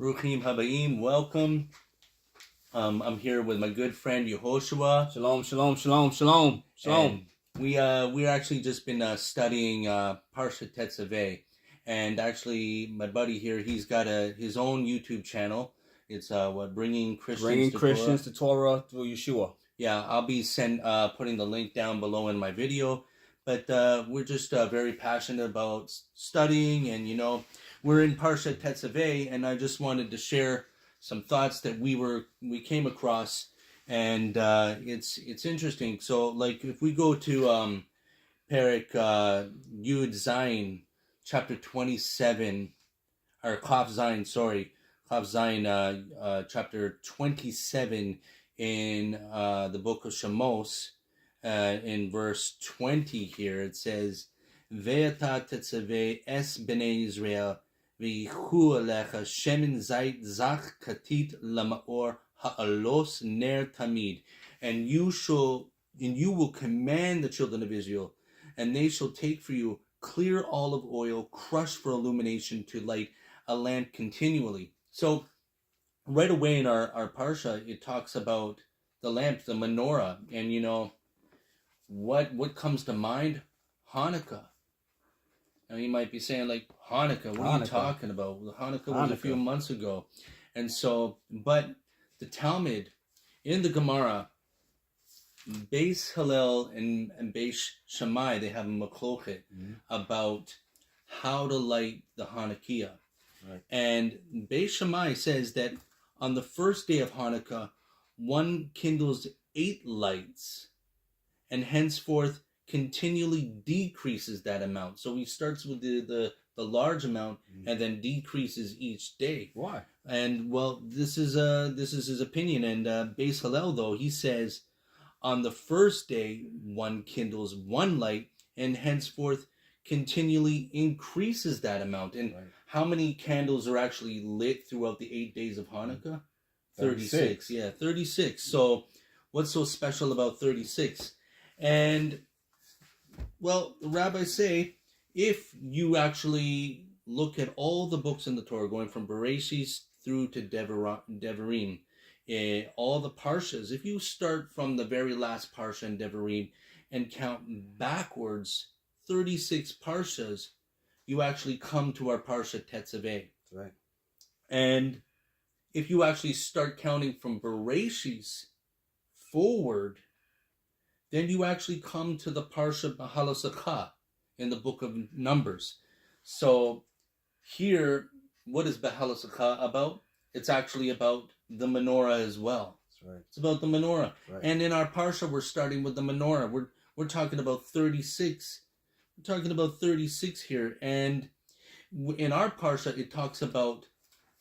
Ruchim Habayim, welcome. I'm here with my good friend Yehoshua. Shalom, shalom, shalom, shalom, shalom. And we're actually just been studying Parashas Tetzaveh, and actually my buddy here, he's got his own YouTube channel. It's bringing Christians to Torah through Yeshua. Yeah, I'll be putting the link down below in my video. But we're just very passionate about studying, and we're in Parashas Tetzaveh, and I just wanted to share some thoughts that we came across, and it's interesting. So, like, if we go to Perek Yud Zayin, chapter 27, or Chav Zayin, Chav Zayin, chapter 27 in the book of Shemos. In verse 20 here, it says, Ve'ata tetzaveh es b'nei Yisrael v'yichu alecha shemen zait zach katit lamaor ha'alos ner tamid. And you will command the children of Israel, and they shall take for you clear olive oil crushed for illumination to light a lamp continually. So right away in our parsha, it talks about the lamp, the menorah, and what comes to mind? Hanukkah. Now you might be saying, like, Hanukkah, what are you talking about? Well, Hanukkah was a few months ago. And so, but the Talmud in the Gemara, Beis Hillel and Beis Shammai, they have a machlochet about how to light the Hanukkah. Right. And Beis Shammai says that on the first day of Hanukkah, one kindles 8 lights, and henceforth continually decreases that amount. So he starts with the large amount and then decreases each day. Why? And well, this is his opinion. And Beis Hillel, though, he says on the first day one kindles 1 light and henceforth continually increases that amount. And how many candles are actually lit throughout the 8 days of Hanukkah? 36. Yeah, 36. So what's so special about 36? And, well, the rabbis say, if you actually look at all the books in the Torah, going from Bereshis through to Devarim, all the parshas, if you start from the very last parsha in Devarim and count backwards 36 parshas, you actually come to our Parashas Tetzaveh. That's right. And if you actually start counting from Bereshis forward, then you actually come to the Parsha Parashas Ha in the book of Numbers. So here, what is Parashas Ha about? It's actually about the menorah as well. That's right. It's about the menorah. Right. And in our Parsha, we're starting with the menorah. We're talking about 36. We're talking about 36 here. And in our Parsha, it talks about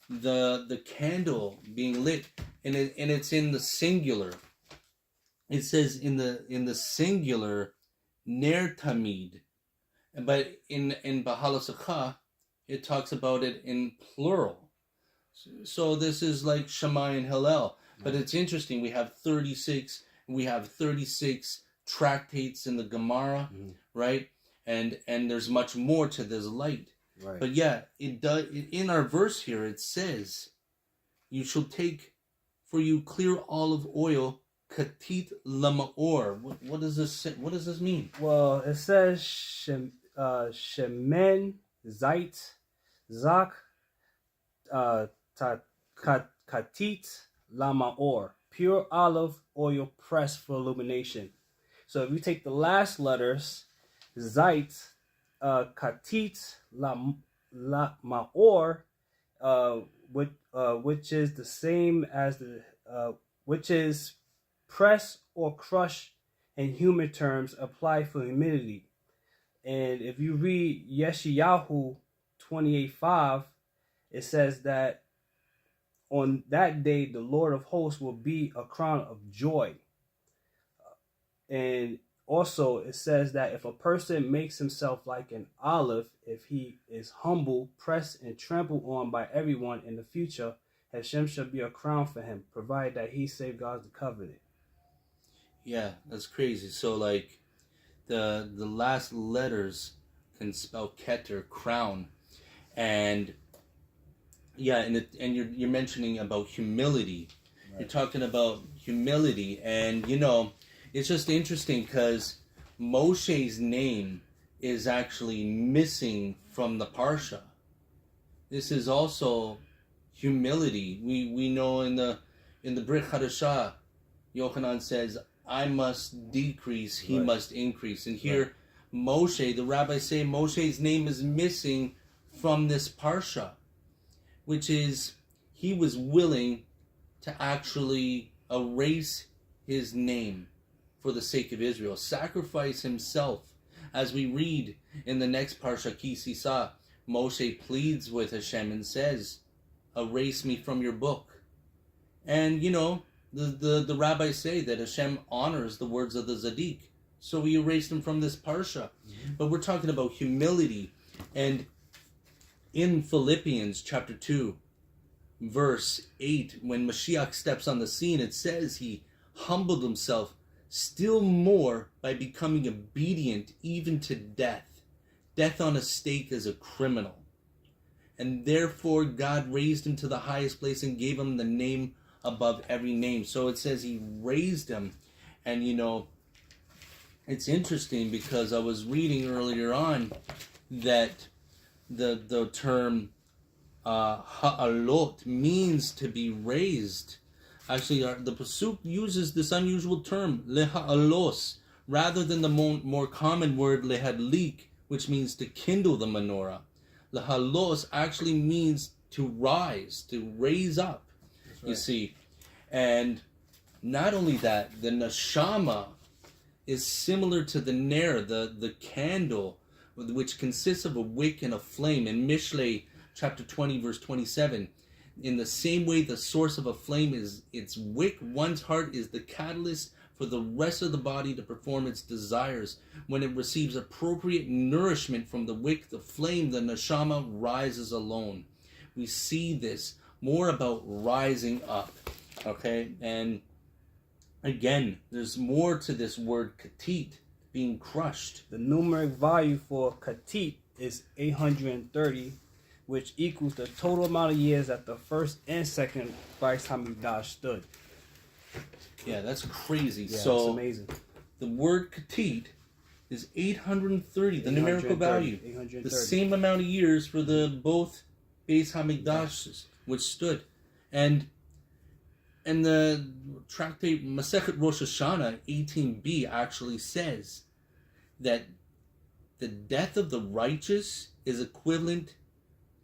the candle being lit, and it's in the singular. It says in the singular, ner tamid, but in Parashas Ha, it talks about it in plural. So this is like Shammai and Hillel. But it's interesting. We have 36. We have 36 tractates in the Gemara, right? And there's much more to this light. Right. But yeah, it does. In our verse here, it says, "You shall take for you clear olive oil." Katit lamaor. What does this say? What does this mean? Well, it says shemen zait zak katit lamaor, pure olive oil pressed for illumination. So if you take the last letters, zait, katit lamaor, which is the same as which is press or crush in human terms, apply for humidity. And if you read Yeshayahu 28:5, it says that on that day the Lord of hosts will be a crown of joy. And also it says that if a person makes himself like an olive, if he is humble, pressed and trampled on by everyone in the future, Hashem shall be a crown for him, provided that he safeguards the covenant. Yeah, that's crazy. So, like, the last letters can spell keter, crown, and Yeah, and you're mentioning about humility. Right. You're talking about humility, and you know, it's just interesting because Moshe's name is actually missing from the parsha. This is also humility. We know in the Brit Hadashah, Yochanan says, "I must decrease, he Right. must increase." And here, Moshe, the rabbis say, Moshe's name is missing from this parsha, which is he was willing to actually erase his name for the sake of Israel, sacrifice himself. As we read in the next parsha, Ki Sisa, Moshe pleads with Hashem and says, "Erase me from your book." And you know, the rabbis say that Hashem honors the words of the Zaddik, so he erased him from this parsha. Mm-hmm. But we're talking about humility, and in Philippians chapter 2, verse 8, when Mashiach steps on the scene, it says he humbled himself still more by becoming obedient even to death on a stake as a criminal. And therefore God raised him to the highest place and gave him the name above every name. So it says he raised him. And you know, it's interesting because I was reading earlier on that the term ha'alot means to be raised. Actually, the pasuk uses this unusual term leha'alos rather than the more common word lehadlik, which means to kindle the menorah. Lehalos actually means to rise, to raise up. Right. You see, and not only that, the neshama is similar to the ner, the candle, which consists of a wick and a flame. In Mishlei chapter 20, verse 27, in the same way the source of a flame is its wick, one's heart is the catalyst for the rest of the body to perform its desires. When it receives appropriate nourishment from the wick, the flame, the neshama rises alone. We see this more about rising up, okay? And again, there's more to this word katit, being crushed. The numeric value for katit is 830, which equals the total amount of years that the first and second Beis Hamikdash stood. Yeah, that's crazy. Yeah, so that's amazing. The word katit is 830, the numerical value. 830. The same amount of years for the both Beis Hamikdash which stood. And the tractate Masechet Rosh Hashanah 18b actually says that the death of the righteous is equivalent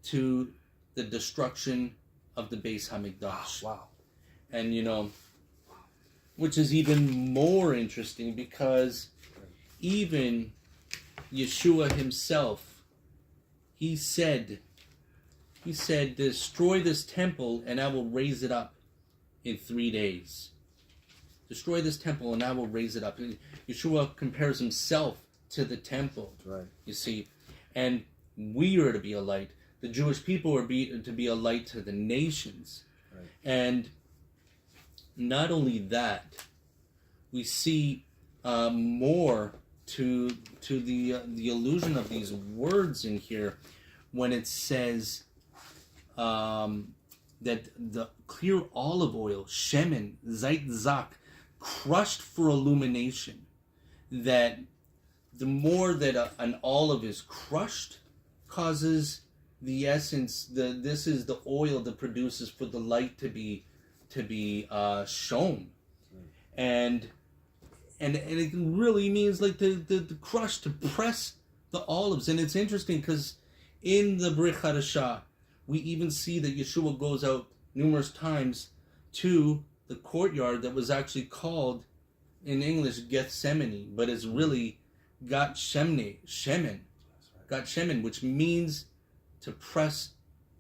to the destruction of the Beis Hamikdash. Wow. And you know, which is even more interesting because even Yeshua himself, he said, destroy this temple and I will raise it up in 3 days. Destroy this temple and I will raise it up. Yeshua compares himself to the temple. Right. You see, and we are to be a light. The Jewish people are to be a light to the nations. Right. And not only that, we see more to the allusion of these words in here when it says that the clear olive oil, shemen, zait zak, crushed for illumination, that the more that an olive is crushed causes the essence, this is the oil that produces for the light to be shown. And it really means like the crush, to press the olives. And it's interesting because in the Brit Hadashah, we even see that Yeshua goes out numerous times to the courtyard that was actually called in English Gethsemane, but it's really Gat Shemen, which means to press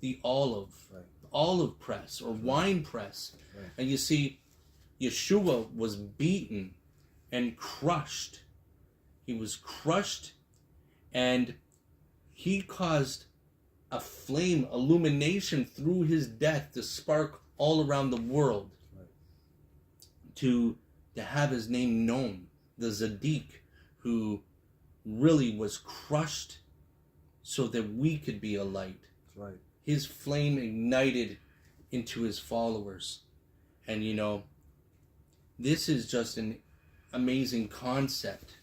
the olive, right. Olive press or wine press. Right. And you see, Yeshua was beaten and crushed. He was crushed, and he caused a flame, illumination through his death to spark all around the world. Right. To have his name known. The Zaddik, who really was crushed so that we could be a light. Right. his flame ignited into his followers. And this is just an amazing concept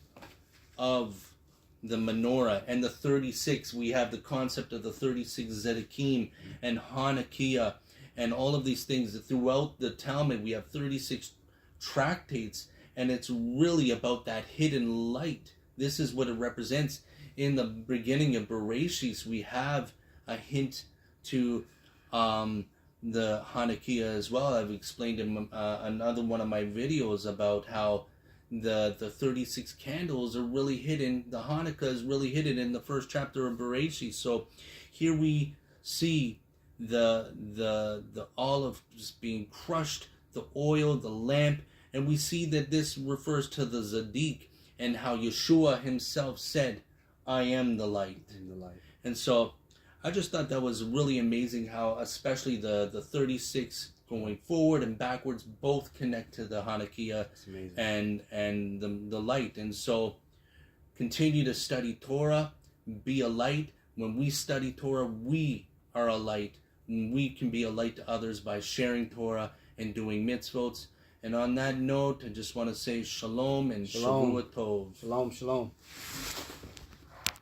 of the menorah. And the 36, we have the concept of the 36 Zedekim and Hanukkah and all of these things. Throughout the Talmud, we have 36 tractates, and it's really about that hidden light. This is what it represents. In the beginning of Bereshis, we have a hint to the Hanukkah as well. I've explained in another one of my videos about how the 36 candles are really hidden. The Hanukkah is really hidden in the first chapter of Bereshit. So here we see the olive just being crushed, the oil, the lamp, and we see that this refers to the Zadik and how Yeshua himself said, "I am the light." And so I just thought that was really amazing how especially the 36 going forward and backwards both connect to the Hanukkah and the light. And so continue to study Torah, be a light. When we study Torah, we are a light. We can be a light to others by sharing Torah and doing mitzvot. And on that note, I just want to say shalom and shavua tov. Shalom, shalom.